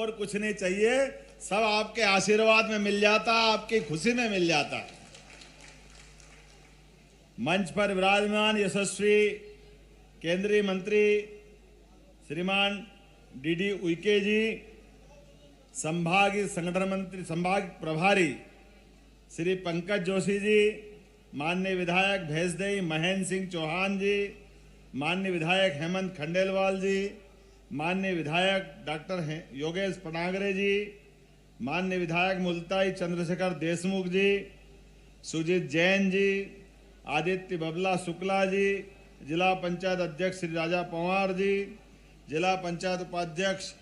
और कुछ नहीं चाहिए, सब आपके आशीर्वाद में मिल जाता, आपकी खुशी में मिल जाता। मंच पर विराजमान यशस्वी केंद्रीय मंत्री श्रीमान डीडी उइके जी, संभागीय संगठन मंत्री संभाग प्रभारी श्री पंकज जोशी जी, माननीय विधायक भैंसदेई महेंद्र सिंह चौहान जी, माननीय विधायक हेमंत खंडेलवाल जी, माननीय विधायक डॉक्टर योगेश पनागरे जी, माननीय विधायक मुल्ताई चंद्रशेखर देशमुख जी, सुजीत जैन जी, आदित्य बबला शुक्ला जी, जिला पंचायत अध्यक्ष श्री राजा पवार जी, जिला पंचायत उपाध्यक्ष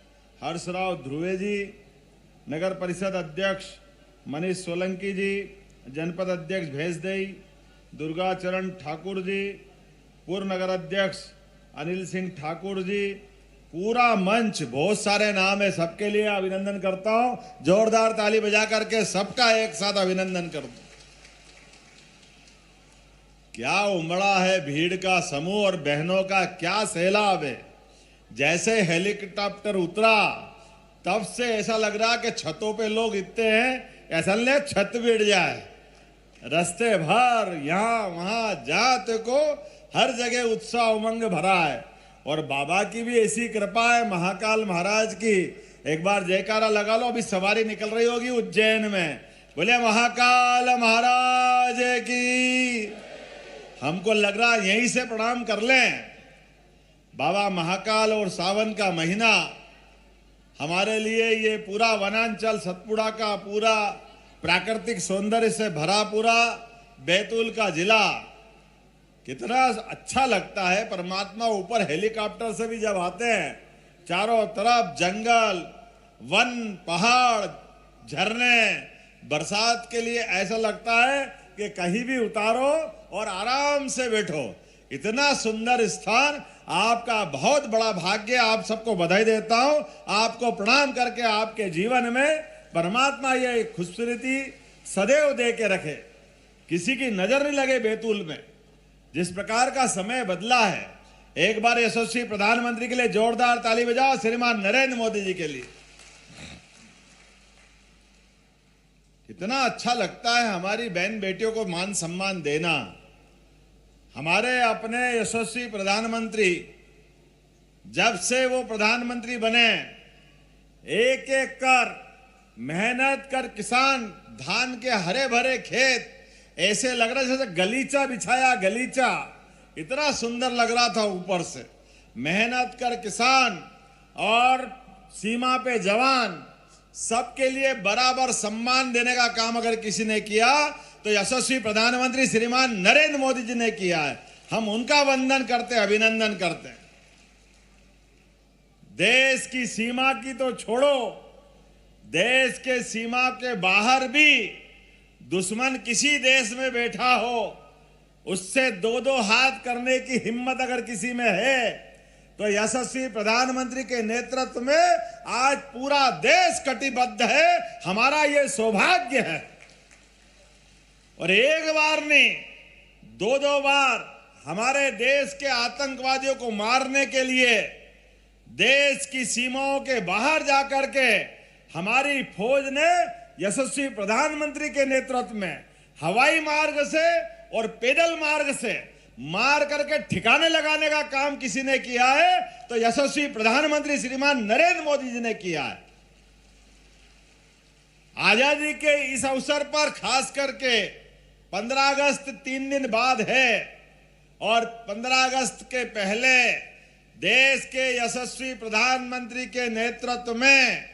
हर्षराव ध्रुवे जी, नगर परिषद अध्यक्ष मनीष सोलंकी जी, जनपद अध्यक्ष भैंसदेई दुर्गाचरण ठाकुर जी, पूर्व नगर अध्यक्ष अनिल सिंह ठाकुर जी, पूरा मंच, बहुत सारे नाम है, सबके लिए अभिनंदन करता हूं। जोरदार ताली बजा करके सबका एक साथ अभिनंदन कर दूं। क्या उमड़ा है भीड़ का समूह और बहनों का क्या सैलाब है। जैसे हेलीकॉप्टर उतरा तब से ऐसा लग रहा कि छतों पे लोग इतने हैं, ऐसा ले छत बिड़ जाए। रास्ते भर यहाँ वहां जाते को हर जगह उत्साह उमंग भरा है और बाबा की भी ऐसी कृपा है, महाकाल महाराज की। एक बार जयकारा लगा लो, अभी सवारी निकल रही होगी उज्जैन में, बोले महाकाल महाराज की। हमको लग रहा यहीं से प्रणाम कर लें। बाबा महाकाल और सावन का महीना हमारे लिए ये पूरा वनांचल सतपुड़ा का पूरा प्राकृतिक सौंदर्य से भरा पूरा बैतूल का जिला कितना अच्छा लगता है। परमात्मा ऊपर हेलीकॉप्टर से भी जब आते हैं, चारों तरफ जंगल, वन, पहाड़, झरने, बरसात के लिए ऐसा लगता है कि कहीं भी उतारो और आराम से बैठो। इतना सुंदर स्थान, आपका बहुत बड़ा भाग्य। आप सबको बधाई देता हूं, आपको प्रणाम करके आपके जीवन में परमात्मा ये खूबसूरती सदैव दे के रखे, किसी की नजर नहीं लगे बैतूल में। जिस प्रकार का समय बदला है, एक बार यशस्वी प्रधानमंत्री के लिए जोरदार ताली बजाओ, श्रीमान नरेंद्र मोदी जी के लिए। कितना अच्छा लगता है हमारी बहन बेटियों को मान सम्मान देना। हमारे अपने यशस्वी प्रधानमंत्री जब से वो प्रधानमंत्री बने, एक एक कर मेहनत कर किसान, धान के हरे भरे खेत, ऐसे लग रहा जैसे गलीचा बिछाया, गलीचा इतना सुंदर लग रहा था ऊपर से। मेहनत कर किसान और सीमा पे जवान, सबके लिए बराबर सम्मान देने का काम अगर किसी ने किया तो यशस्वी प्रधानमंत्री श्रीमान नरेंद्र मोदी जी ने किया है। हम उनका वंदन करते, अभिनंदन करते हैं। देश की सीमा की तो छोड़ो, देश के सीमा के बाहर भी दुश्मन किसी देश में बैठा हो, उससे दो दो हाथ करने की हिम्मत अगर किसी में है तो यशस्वी प्रधानमंत्री के नेतृत्व में आज पूरा देश कटिबद्ध है। हमारा ये सौभाग्य है। और एक बार नहीं, दो दो बार हमारे देश के आतंकवादियों को मारने के लिए देश की सीमाओं के बाहर जाकर के हमारी फौज ने यशस्वी प्रधानमंत्री के नेतृत्व में हवाई मार्ग से और पैदल मार्ग से मार करके ठिकाने लगाने का काम किसी ने किया है तो यशस्वी प्रधानमंत्री श्रीमान नरेंद्र मोदी जी ने किया है। आजादी के इस अवसर पर खास करके 15 अगस्त 3 दिन बाद है और 15 अगस्त के पहले देश के यशस्वी प्रधानमंत्री के नेतृत्व में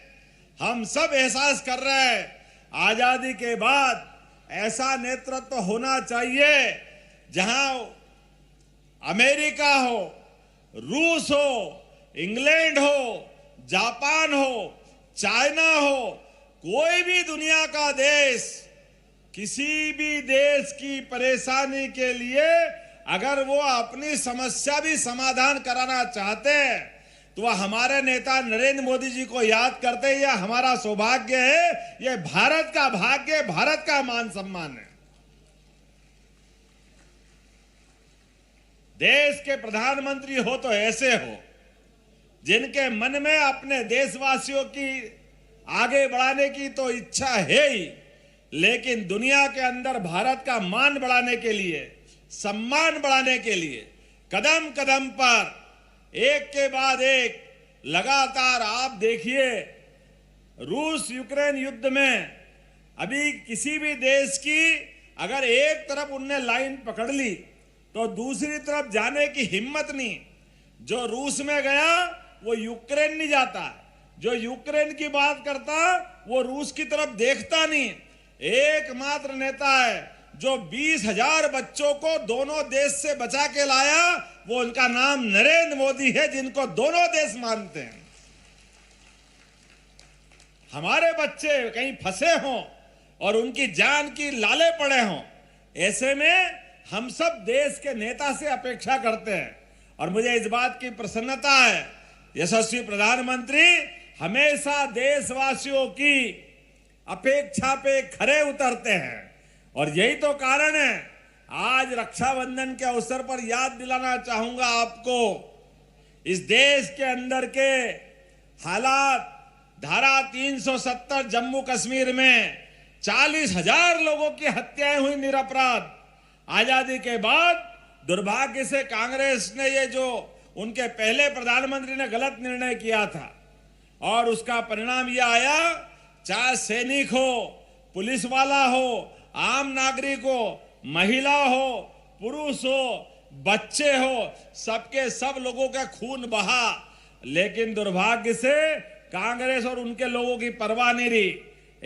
हम सब एहसास कर रहे हैं, आजादी के बाद ऐसा नेतृत्व होना चाहिए जहां अमेरिका हो, रूस हो, इंग्लैंड हो, जापान हो, चाइना हो, कोई भी दुनिया का देश किसी भी देश की परेशानी के लिए अगर वो अपनी समस्या भी समाधान कराना चाहते हैं तो वह हमारे नेता नरेंद्र मोदी जी को याद करते हैं। यह हमारा सौभाग्य है, यह भारत का भाग्य, भारत का मान सम्मान है। देश के प्रधानमंत्री हो तो ऐसे हो जिनके मन में अपने देशवासियों की आगे बढ़ाने की तो इच्छा है ही, लेकिन दुनिया के अंदर भारत का मान बढ़ाने के लिए, सम्मान बढ़ाने के लिए कदम कदम पर एक के बाद एक लगातार आप देखिए, रूस यूक्रेन युद्ध में अभी किसी भी देश की अगर एक तरफ उनने लाइन पकड़ ली तो दूसरी तरफ जाने की हिम्मत नहीं। जो रूस में गया वो यूक्रेन नहीं जाता, जो यूक्रेन की बात करता वो रूस की तरफ देखता नहीं। एकमात्र नेता है जो 20,000 बच्चों को दोनों देश से बचा के लाया, वो उनका नाम नरेंद्र मोदी है, जिनको दोनों देश मानते हैं। हमारे बच्चे कहीं फंसे हों और उनकी जान की लाले पड़े हों, ऐसे में हम सब देश के नेता से अपेक्षा करते हैं। और मुझे इस बात की प्रसन्नता है, यशस्वी प्रधानमंत्री हमेशा देशवासियों की अपेक्षा पे खरे उतरते हैं, और यही तो कारण है। आज रक्षाबंधन के अवसर पर याद दिलाना चाहूंगा आपको, इस देश के अंदर के हालात, धारा 370 जम्मू कश्मीर में 40,000 लोगों की हत्याएं हुई निरपराध। आजादी के बाद दुर्भाग्य से कांग्रेस ने ये जो उनके पहले प्रधानमंत्री ने गलत निर्णय किया था, और उसका परिणाम यह आया, चाहे सैनिक हो, पुलिस वाला हो, आम नागरिक हो, महिला हो, पुरुष हो, बच्चे हो, सबके सब लोगों का खून बहा, लेकिन दुर्भाग्य से कांग्रेस और उनके लोगों की परवाह नहीं रही।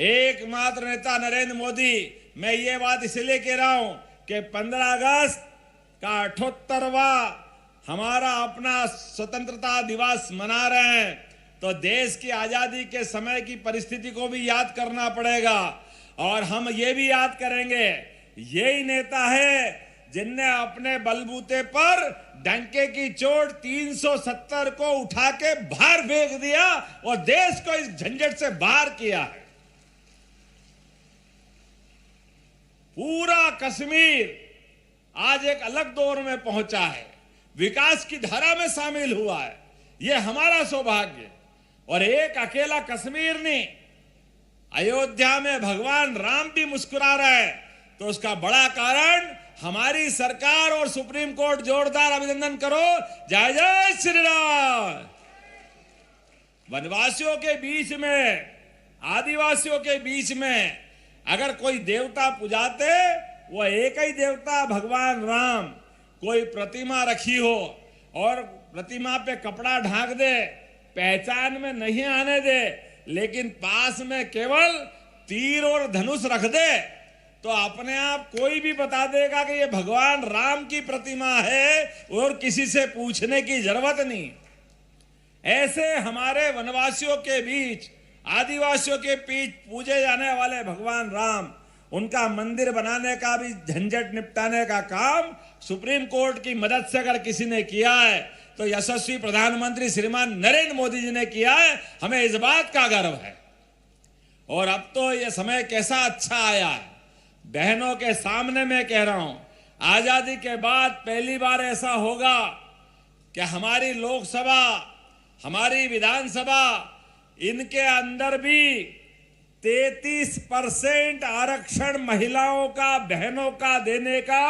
एकमात्र नेता नरेंद्र मोदी, मैं ये बात इसलिए कह रहा हूं कि 15 अगस्त का 78वां हमारा अपना स्वतंत्रता दिवस मना रहे हैं, तो देश की आजादी के समय की परिस्थिति को भी याद करना पड़ेगा। और हम ये भी याद करेंगे, यही नेता है जिनने अपने बलबूते पर डंके की चोट 370 को उठा के बाहर फेंक दिया और देश को इस झंझट से बाहर किया है। पूरा कश्मीर आज एक अलग दौर में पहुंचा है, विकास की धारा में शामिल हुआ है। यह हमारा सौभाग्य। और एक अकेला कश्मीर नहीं, अयोध्या में भगवान राम भी मुस्कुरा रहे हैं, तो उसका बड़ा कारण हमारी सरकार और सुप्रीम कोर्ट। जोरदार अभिनंदन करो, जय जय श्री राम। वनवासियों के बीच में, आदिवासियों के बीच में अगर कोई देवता पुजाते, वो एक ही देवता भगवान राम। कोई प्रतिमा रखी हो और प्रतिमा पे कपड़ा ढांक दे, पहचान में नहीं आने दे, लेकिन पास में केवल तीर और धनुष रख दे, तो अपने आप कोई भी बता देगा कि ये भगवान राम की प्रतिमा है, और किसी से पूछने की जरूरत नहीं। ऐसे हमारे वनवासियों के बीच, आदिवासियों के बीच पूजे जाने वाले भगवान राम, उनका मंदिर बनाने का भी झंझट निपटाने का काम सुप्रीम कोर्ट की मदद से अगर किसी ने किया है, तो यशस्वी प्रधानमंत्री श्रीमान नरेंद्र मोदी जी ने किया है। हमें इस बात का गर्व है। और अब तो यह समय कैसा अच्छा आया है, बहनों के सामने मैं कह रहा हूं, आजादी के बाद पहली बार ऐसा होगा कि हमारी लोकसभा, हमारी विधानसभा, इनके अंदर भी 33% आरक्षण महिलाओं का, बहनों का देने का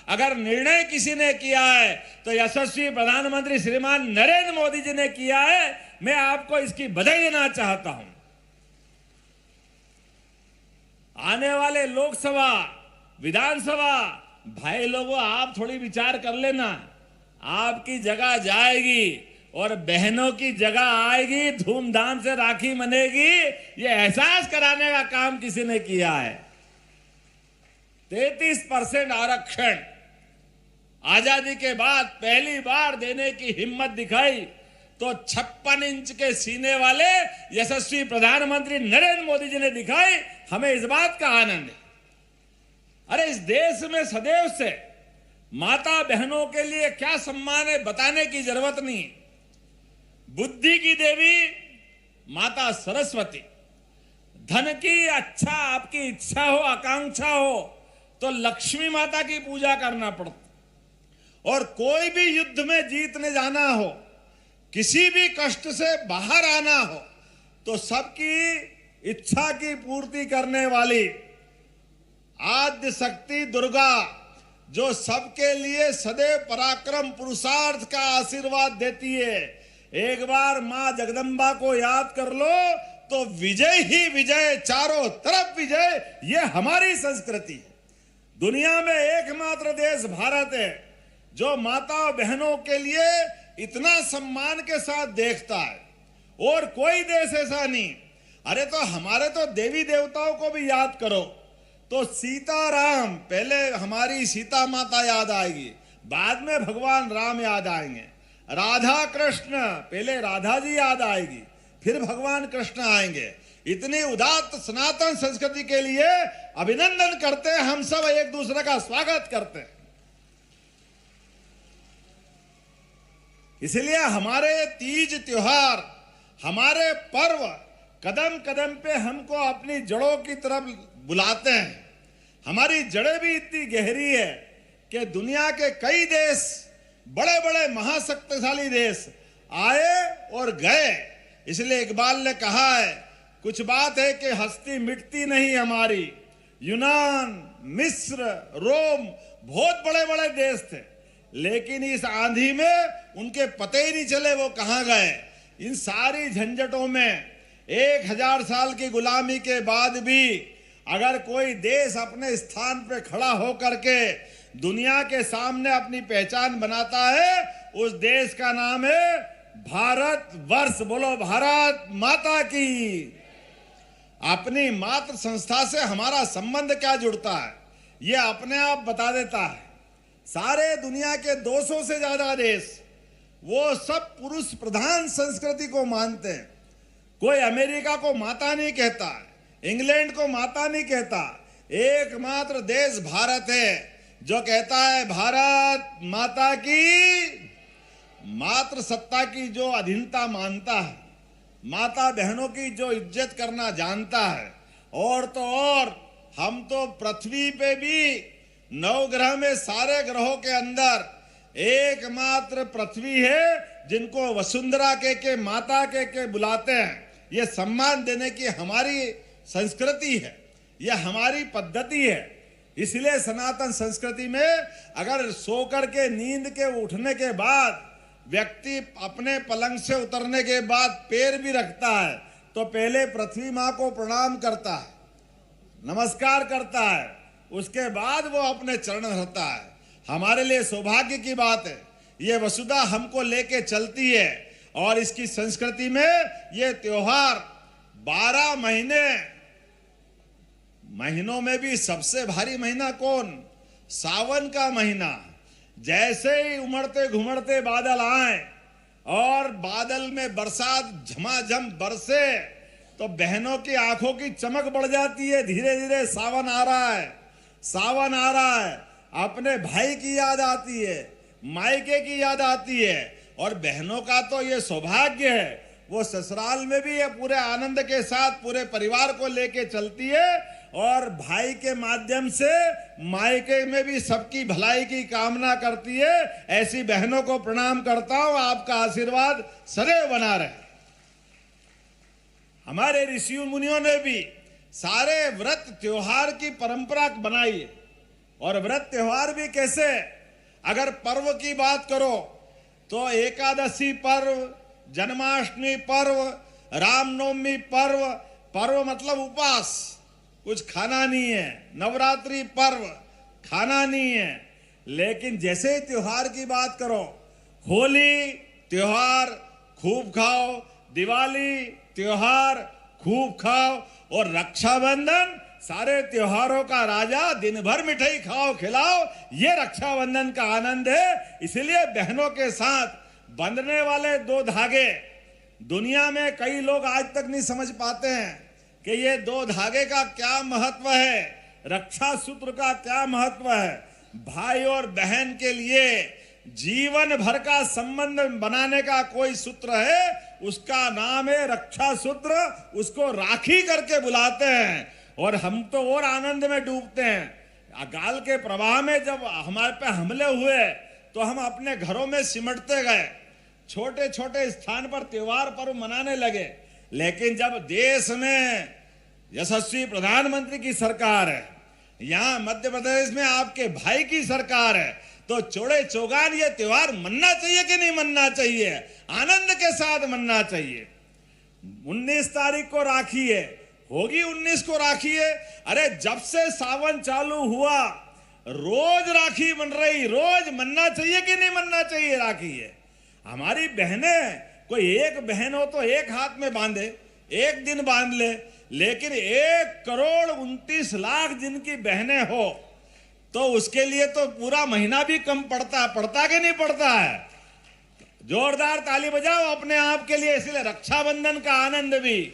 अगर निर्णय किसी ने किया है, तो यशस्वी प्रधानमंत्री श्रीमान नरेंद्र मोदी जी ने किया है। मैं आपको इसकी बधाई देना चाहता हूं। आने वाले लोकसभा, विधानसभा, भाई लोगों, आप थोड़ी विचार कर लेना, आपकी जगह जाएगी और बहनों की जगह आएगी, धूमधाम से राखी मनेगी। ये एहसास कराने का काम किसी ने किया है। 33% आरक्षण आजादी के बाद पहली बार देने की हिम्मत दिखाई, तो 56 इंच के सीने वाले यशस्वी प्रधानमंत्री नरेंद्र मोदी जी ने दिखाई। हमें इस बात का आनंद है। अरे इस देश में सदैव से माता बहनों के लिए क्या सम्मान है बताने की जरूरत नहीं। बुद्धि की देवी माता सरस्वती, धन की अच्छा आपकी इच्छा हो, आकांक्षा हो, तो लक्ष्मी माता की पूजा करना पड़ता। और कोई भी युद्ध में जीतने जाना हो, किसी भी कष्ट से बाहर आना हो, तो सबकी इच्छा की पूर्ति करने वाली आद्य शक्ति दुर्गा, जो सबके लिए सदैव पराक्रम पुरुषार्थ का आशीर्वाद देती है। एक बार मां जगदम्बा को याद कर लो तो विजय ही विजय, चारों तरफ विजय, ये हमारी संस्कृति है। दुनिया में एकमात्र देश भारत है जो माता बहनों के लिए इतना सम्मान के साथ देखता है, और कोई देश ऐसा नहीं। अरे तो हमारे तो देवी देवताओं को भी याद करो तो सीताराम, पहले हमारी सीता माता याद आएगी, बाद में भगवान राम याद आएंगे। राधा कृष्ण, पहले राधा जी याद आएगी, फिर भगवान कृष्ण आएंगे। इतनी उदात्त सनातन संस्कृति के लिए अभिनंदन करते हैं, हम सब एक दूसरे का स्वागत करते हैं। इसलिए हमारे तीज त्योहार, हमारे पर्व कदम कदम पे हमको अपनी जड़ों की तरफ बुलाते हैं। हमारी जड़ें भी इतनी गहरी है कि दुनिया के कई देश, बड़े बड़े महाशक्तिशाली देश आए और गए। इसलिए इकबाल ने कहा है, कुछ बात है कि हस्ती मिटती नहीं हमारी। यूनान, मिस्र, रोम बहुत बड़े बड़े देश थे, लेकिन इस आंधी में उनके पते ही नहीं चले वो कहां गए। इन सारी झंझटों में 1000 साल की गुलामी के बाद भी अगर कोई देश अपने स्थान पे खड़ा होकर के दुनिया के सामने अपनी पहचान बनाता है, उस देश का नाम है भारत वर्ष। बोलो भारत माता की। अपनी मातृ संस्था से हमारा संबंध क्या जुड़ता है, ये अपने आप बता देता है। सारे दुनिया के 200 से ज्यादा देश वो सब पुरुष प्रधान संस्कृति को मानते हैं। कोई अमेरिका को माता नहीं कहता, इंग्लैंड को माता नहीं कहता। एकमात्र देश भारत है जो कहता है भारत माता की। मातृ सत्ता की जो अधीनता मानता है, माता बहनों की जो इज्जत करना जानता है। और तो और हम तो पृथ्वी पे भी नवग्रह में सारे ग्रहों के अंदर एकमात्र पृथ्वी है जिनको वसुंधरा के माता के बुलाते हैं। ये सम्मान देने की हमारी संस्कृति है, ये हमारी पद्धति है। इसलिए सनातन संस्कृति में अगर सोकर के नींद के उठने के बाद व्यक्ति अपने पलंग से उतरने के बाद पैर भी रखता है तो पहले पृथ्वी माँ को प्रणाम करता है, नमस्कार करता है, उसके बाद वो अपने चरण धरता है। हमारे लिए सौभाग्य की बात है, ये वसुधा हमको लेके चलती है। और इसकी संस्कृति में ये त्योहार 12 महीनों में भी सबसे भारी महीना कौन? सावन का महीना। जैसे ही उमड़ते घुमड़ते बादल आए और बादल में बरसात झमाझम बरसे तो बहनों की आंखों की चमक बढ़ जाती है। धीरे धीरे सावन आ रहा है, सावन आ रहा है। अपने भाई की याद आती है, मायके की याद आती है। और बहनों का तो ये सौभाग्य है, वो ससुराल में भी ये पूरे आनंद के साथ पूरे परिवार को लेके चलती है। और भाई के माध्यम से मायके में भी सबकी भलाई की कामना करती है। ऐसी बहनों को प्रणाम करता हूं, आपका आशीर्वाद सदैव बना रहे। हमारे ऋषि मुनियों ने भी सारे व्रत त्योहार की परंपरा बनाई है। और व्रत त्योहार भी कैसे? अगर पर्व की बात करो तो एकादशी पर्व, जन्माष्टमी पर्व, रामनवमी पर्व, पर्व मतलब उपवास, कुछ खाना नहीं है। नवरात्रि पर्व, खाना नहीं है। लेकिन जैसे त्योहार की बात करो, होली त्योहार खूब खाओ, दिवाली त्योहार खूब खाओ, और रक्षाबंधन सारे त्योहारों का राजा, दिन भर मिठाई खाओ खिलाओ, ये रक्षाबंधन का आनंद है। इसलिए बहनों के साथ बंधने वाले 2 धागे दुनिया में कई लोग आज तक नहीं समझ पाते हैं कि ये 2 धागे का क्या महत्व है, रक्षा सूत्र का क्या महत्व है। भाई और बहन के लिए जीवन भर का संबंध बनाने का कोई सूत्र है, उसका नाम है रक्षा सूत्र। उसको राखी करके बुलाते हैं और हम तो और आनंद में डूबते हैं। अकाल के प्रवाह में जब हमारे पे हमले हुए तो हम अपने घरों में सिमटते गए, छोटे छोटे स्थान पर त्योहार पर्व मनाने लगे। लेकिन जब देश में यशस्वी प्रधानमंत्री की सरकार है, यहां मध्य प्रदेश में आपके भाई की सरकार है, तो चौड़े चौगान ये त्योहार मनना चाहिए कि नहीं मनना चाहिए? आनंद के साथ मनना चाहिए। 19 तारीख को राखी है, होगी 19 को राखी है। अरे जब से सावन चालू हुआ रोज राखी बन रही, रोज मनना चाहिए कि नहीं मनना चाहिए? राखी है, हमारी बहनें, कोई एक बहन हो तो एक हाथ में बांधे, एक दिन बांध ले, लेकिन 1,29,00,000 जिनकी बहनें हो तो उसके लिए तो पूरा महीना भी कम पड़ता कि नहीं पड़ता है? जोरदार ताली बजाओ अपने आप के लिए। इसलिए रक्षाबंधन का आनंद भी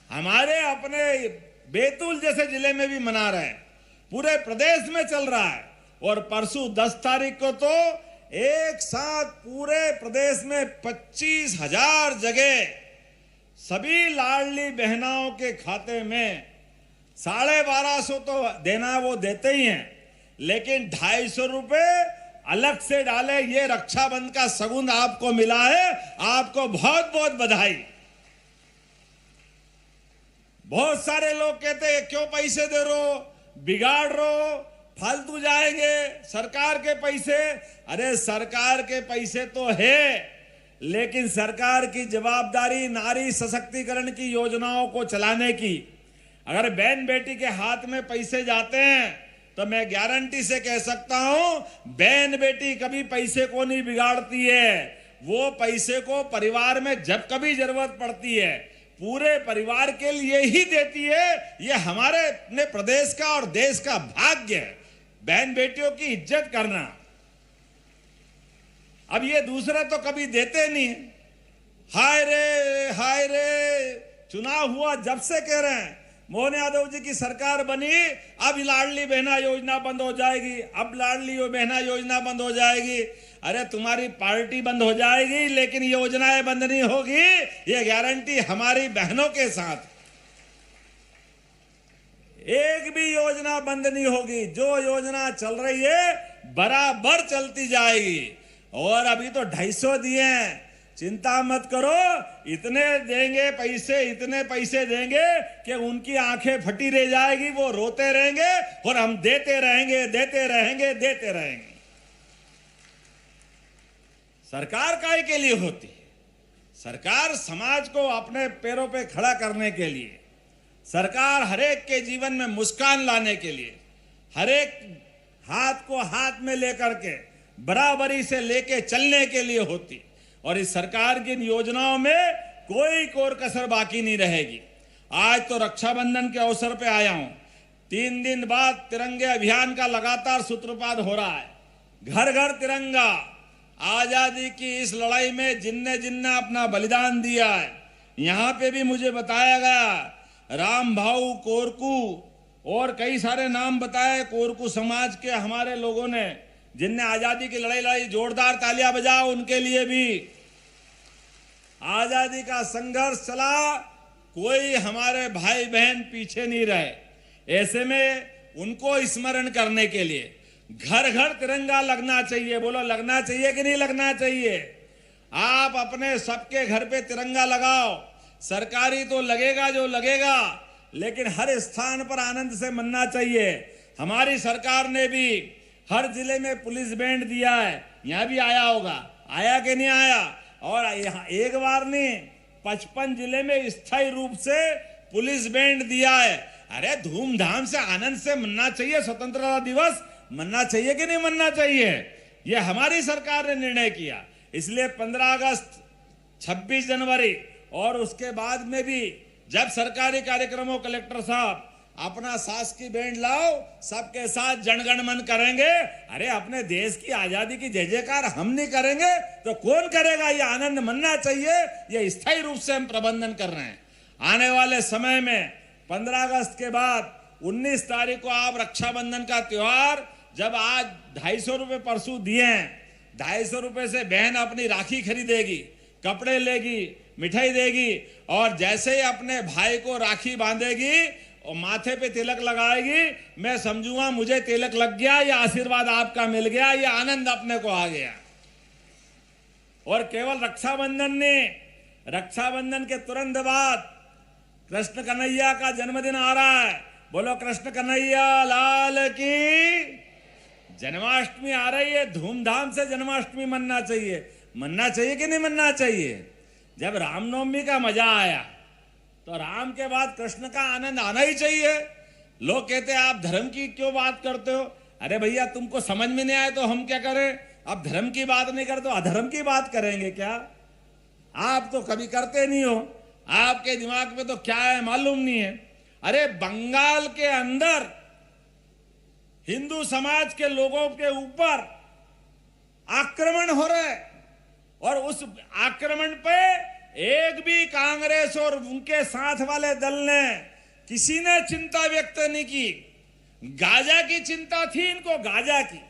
हमारे अपने बैतूल जैसे जिले में भी मना रहे हैं, पूरे प्रदेश में चल रहा है। और परसों 10 तारीख को तो एक साथ पूरे प्रदेश में 25,000 जगह सभी लाडली बहनाओं के खाते में 1250 तो देना वो देते ही हैं, लेकिन 250 रुपए अलग से डाले। ये रक्षाबंधन का सगुन आपको मिला है, आपको बहुत बहुत बधाई। बहुत सारे लोग कहते हैं क्यों पैसे दे रहे हो, बिगाड़ रहे हो, फालतू जाएंगे सरकार के पैसे। अरे सरकार के पैसे तो है, लेकिन सरकार की जवाबदारी नारी सशक्तिकरण की योजनाओं को चलाने की। अगर बहन बेटी के हाथ में पैसे जाते हैं तो मैं गारंटी से कह सकता हूं बहन बेटी कभी पैसे को नहीं बिगाड़ती है। वो पैसे को परिवार में जब कभी जरूरत पड़ती है पूरे परिवार के लिए ही देती है। ये हमारे अपने प्रदेश का और देश का भाग्य है, बहन बेटियों की इज्जत करना। अब ये दूसरे तो कभी देते नहीं। हाय रे, चुनाव हुआ जब से कह रहे हैं मोहन यादव जी की सरकार बनी, अब लाडली बहना योजना बंद हो जाएगी, अब लाडली बहना योजना बंद हो जाएगी। अरे तुम्हारी पार्टी बंद हो जाएगी लेकिन योजनाएं बंद नहीं होगी, ये गारंटी हमारी बहनों के साथ। एक भी योजना बंद नहीं होगी, जो योजना चल रही है बराबर चलती जाएगी। और अभी तो 250 दिए हैं, चिंता मत करो, इतने देंगे पैसे, इतने पैसे देंगे कि उनकी आंखें फटी रह जाएगी, वो रोते रहेंगे और हम देते रहेंगे, देते रहेंगे, देते रहेंगे। सरकार काहे के लिए होती है? सरकार समाज को अपने पैरों पे खड़ा करने के लिए, सरकार हरेक के जीवन में मुस्कान लाने के लिए, हरेक हाथ को हाथ में लेकर के बराबरी से लेके चलने के लिए होती। और इस सरकार की योजनाओं में कोई कोर कसर बाकी नहीं रहेगी। आज तो रक्षाबंधन के अवसर पे आया हूं, 3 दिन बाद तिरंगे अभियान का लगातार सूत्रपात हो रहा है। घर घर तिरंगा, आजादी की इस लड़ाई में जिनने जिनने अपना बलिदान दिया है, यहां पे भी मुझे बताया गया राम भाऊ कोरकू और कई सारे नाम बताए कोरकू समाज के हमारे लोगों ने जिनने आजादी की लड़ाई लड़ी। जोरदार तालियां बजाओ उनके लिए भी। आजादी का संघर्ष चला, कोई हमारे भाई बहन पीछे नहीं रहे। ऐसे में उनको स्मरण करने के लिए घर घर तिरंगा लगना चाहिए। बोलो लगना चाहिए कि नहीं लगना चाहिए? आप अपने सबके घर पे तिरंगा लगाओ। सरकारी तो लगेगा जो लगेगा, लेकिन हर स्थान पर आनंद से मनना चाहिए। हमारी सरकार ने भी हर जिले में पुलिस बैंड दिया है, यहां भी आया होगा, आया कि नहीं आया? और यहाँ एक बार नहीं 55 जिले में स्थायी रूप से पुलिस बैंड दिया है। अरे धूमधाम से आनंद से मनना चाहिए, स्वतंत्रता दिवस मनना चाहिए कि नहीं मनना चाहिए? ये हमारी सरकार ने निर्णय किया। इसलिए 15 अगस्त, 26 जनवरी और उसके बाद में भी जब सरकारी कार्यक्रमों कलेक्टर साहब अपना शासकीय बैंड लाओ, सबके साथ जनगण मन करेंगे। अरे अपने देश की आजादी की जय जयकार हम नहीं करेंगे तो कौन करेगा? ये आनंद मनना चाहिए। ये स्थायी रूप से हम प्रबंधन कर रहे हैं। आने वाले समय में 15 अगस्त के बाद 19 तारीख को आप रक्षाबंधन का त्योहार, जब आज 250 रुपए परसों दिए हैं, 250 रुपए से बहन अपनी राखी खरीदेगी, कपड़े लेगी, मिठाई देगी और जैसे ही अपने भाई को राखी बांधेगी और माथे पे तिलक लगाएगी, मैं समझूंगा मुझे तिलक लग गया, ये आशीर्वाद आपका मिल गया, ये आनंद अपने को आ गया। और केवल रक्षाबंधन ने, रक्षाबंधन के तुरंत बाद कृष्ण कन्हैया का जन्मदिन आ रहा है, बोलो कृष्ण कन्हैया लाल की। जन्माष्टमी आ रही है, धूमधाम से जन्माष्टमी मनना चाहिए। मनना चाहिए कि नहीं मनना चाहिए? जब रामनवमी का मजा आया तो राम के बाद कृष्ण का आनंद आना ही चाहिए। लोग कहते हैं आप धर्म की क्यों बात करते हो? अरे भैया, तुमको समझ में नहीं आए तो हम क्या करें? आप धर्म की बात नहीं करते तो अधर्म की बात करेंगे क्या? आप तो कभी करते नहीं हो, आपके दिमाग में तो क्या है मालूम नहीं है। अरे बंगाल के अंदर हिंदू समाज के लोगों के ऊपर आक्रमण हो रहा है और उस आक्रमण पे एक भी कांग्रेस और उनके साथ वाले दल ने किसी ने चिंता व्यक्त नहीं की। गाजा की चिंता थी इनको, गाजा की,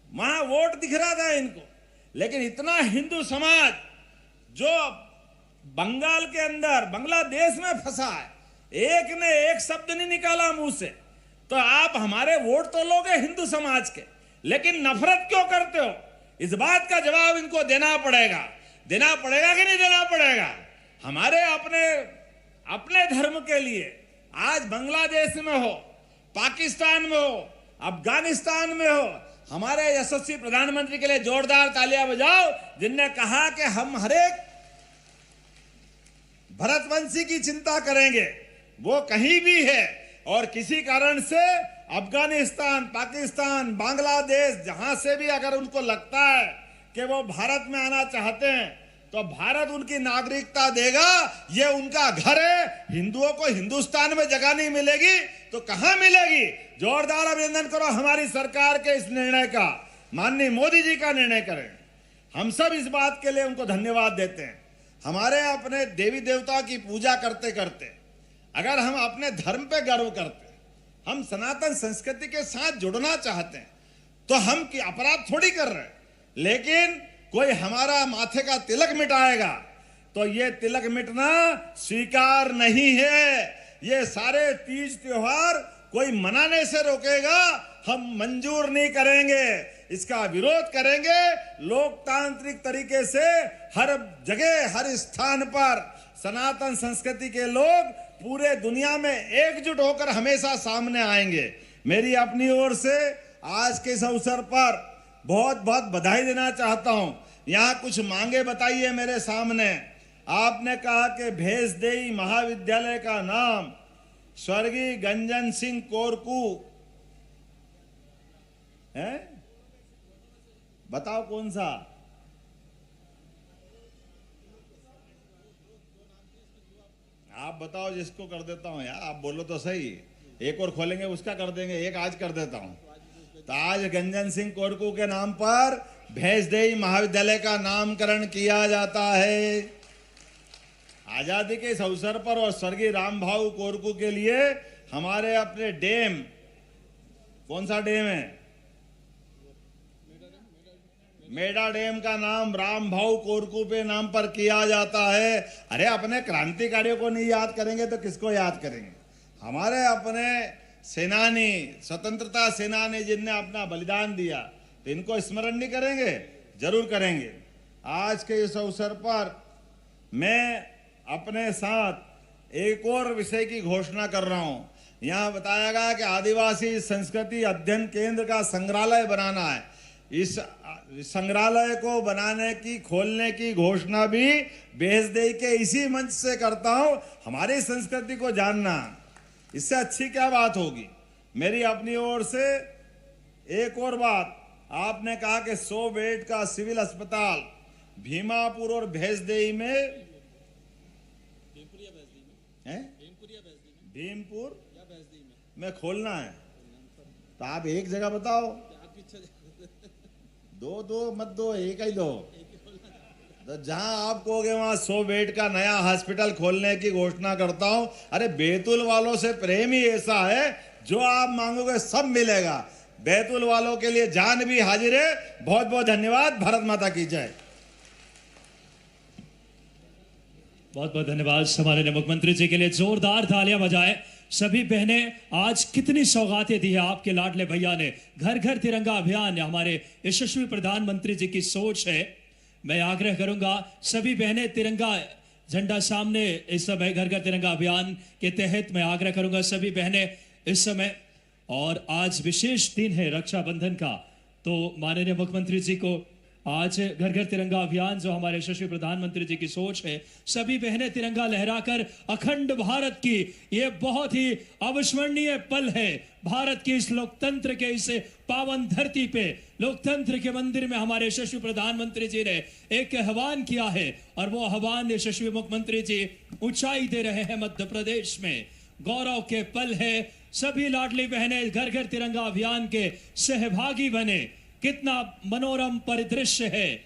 वहां वोट दिख रहा था इनको, लेकिन इतना हिंदू समाज जो बंगाल के अंदर बांग्लादेश में फंसा है, एक ने एक शब्द नहीं निकाला मुंह से। तो आप हमारे वोट तो लोगे हिंदू समाज के, लेकिन नफरत क्यों करते हो? इस बात का जवाब इनको देना पड़ेगा। देना पड़ेगा कि नहीं देना पड़ेगा? हमारे अपने धर्म के लिए आज बांग्लादेश में हो, पाकिस्तान में हो, अफगानिस्तान में हो, हमारे यशस्वी प्रधानमंत्री के लिए जोरदार तालियां बजाओ, जिनने कहा कि हम हरेक भरतवंशी की चिंता करेंगे, वो कहीं भी है और किसी कारण से अफगानिस्तान, पाकिस्तान, बांग्लादेश, जहां से भी अगर उनको लगता है कि वो भारत में आना चाहते हैं तो भारत उनकी नागरिकता देगा। ये उनका घर है। हिंदुओं को हिंदुस्तान में जगह नहीं मिलेगी तो कहां मिलेगी? जोरदार अभिनंदन करो हमारी सरकार के इस निर्णय का। माननीय मोदी जी का निर्णय करें। हम सब इस बात के लिए उनको धन्यवाद देते हैं। हमारे अपने देवी देवता की पूजा करते करते अगर हम अपने धर्म पे गर्व करते हैं, हम सनातन संस्कृति के साथ जुड़ना चाहते हैं, तो हम की अपराध थोड़ी कर रहे हैं। लेकिन कोई हमारा माथे का तिलक मिटाएगा तो ये तिलक मिटना स्वीकार नहीं है। ये सारे तीज त्योहार कोई मनाने से रोकेगा, हम मंजूर नहीं करेंगे, इसका विरोध करेंगे। लोकतांत्रिक तरीके से हर जगह, हर स्थान पर सनातन संस्कृति के लोग पूरे दुनिया में एकजुट होकर हमेशा सामने आएंगे। मेरी अपनी ओर से आज के इस अवसर पर बहुत बहुत बधाई देना चाहता हूं। यहां कुछ मांगे बताइए मेरे सामने। आपने कहा कि भेसदेई महाविद्यालय का नाम स्वर्गीय गंजन सिंह कोरकू है, बताओ कौन सा? आप बताओ, जिसको कर देता हूं यार, आप बोलो तो सही। एक और खोलेंगे उसका कर देंगे, एक आज कर देता हूं। तो आज गंजन सिंह कोरकू के नाम पर भेसदेई महाविद्यालय का नामकरण किया जाता है। आजादी के इस अवसर पर और स्वर्गीय रामभाऊ कोरकू के लिए हमारे अपने डैम, कौन सा डैम है? मेडा डैम का नाम रामभाऊ कोरकू पे नाम पर किया जाता है। अरे अपने क्रांतिकारियों को नहीं याद करेंगे तो किसको याद करेंगे? हमारे अपने सेनानी, स्वतंत्रता सेनानी जिनने अपना बलिदान दिया, तो इनको स्मरण नहीं करेंगे? जरूर करेंगे। आज के इस अवसर पर मैं अपने साथ एक और विषय की घोषणा कर रहा हूं। यहां बताया गया कि आदिवासी संस्कृति अध्ययन केंद्र का संग्रहालय बनाना है। इस संग्रहालय को बनाने की, खोलने की घोषणा भी भेसदेई के इसी मंच से करता हूं। हमारी संस्कृति को जानना, इससे अच्छी क्या बात होगी? मेरी अपनी ओर से एक और बात, आपने कहा कि 100 बेड का सिविल अस्पताल भीमापुर और भेसदेई में है, भीमपुर में खोलना है। तो आप एक जगह बताओ, दो मत दो, एक ही दो। तो जहां आप कहोगे वहां 100 बेड का नया हॉस्पिटल खोलने की घोषणा करता हूं। अरे बैतूल वालों से प्रेम ही ऐसा है, जो आप मांगोगे सब मिलेगा। बैतूल वालों के लिए जान भी हाजिर है। बहुत बहुत धन्यवाद। भारत माता की जय। बहुत बहुत धन्यवाद हमारे मुख्यमंत्री जी के लिए। जोरदार तालियां बजाएं सभी बहनें। आज कितनी सौगातें दी है आपके लाडले भैया ने। घर घर तिरंगा अभियान हमारे यशस्वी प्रधानमंत्री जी की सोच है। मैं आग्रह करूंगा सभी बहनें तिरंगा झंडा सामने इस समय घर घर तिरंगा अभियान के तहत मैं आग्रह करूंगा सभी बहनें इस समय, और आज विशेष दिन है रक्षाबंधन का, तो माननीय मुख्यमंत्री जी को आज घर घर तिरंगा अभियान जो हमारे यशस्वी प्रधानमंत्री जी की सोच है, सभी बहनें तिरंगा लहराकर अखंड भारत की ये बहुत ही अविस्मरणीय पल है। भारत की इस लोकतंत्र के इस पावन धरती पे लोकतंत्र के मंदिर में हमारे यशस्वी प्रधानमंत्री जी ने एक आह्वान किया है, और वो आह्वान यशस्वी मुख्यमंत्री जी ऊंचाई दे रहे हैं। मध्य प्रदेश में गौरव के पल है, सभी लाडली बहनें घर घर तिरंगा अभियान के सहभागी बने। कितना मनोरम परिदृश्य है।